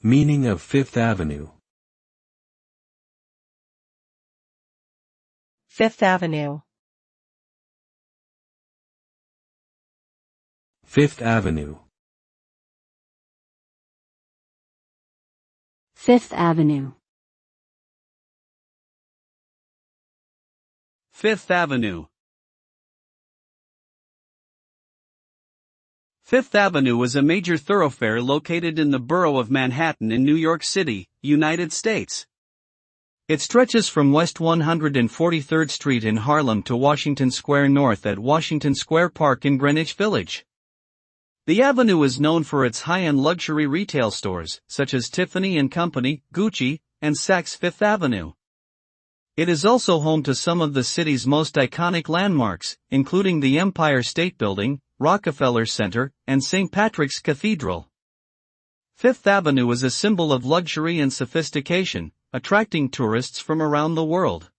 Meaning of Fifth Avenue. Fifth Avenue. Fifth Avenue. Fifth Avenue. Fifth Avenue. Fifth Avenue was a major thoroughfare located in the borough of Manhattan in New York City, United States. It stretches from West 143rd Street in Harlem to Washington Square North at Washington Square Park in Greenwich Village. The avenue is known for its high-end luxury retail stores, such as Tiffany & Company, Gucci, and Saks Fifth Avenue. It is also home to some of the city's most iconic landmarks, including the Empire State Building, Rockefeller Center, and St. Patrick's Cathedral. Fifth Avenue is a symbol of luxury and sophistication, attracting tourists from around the world.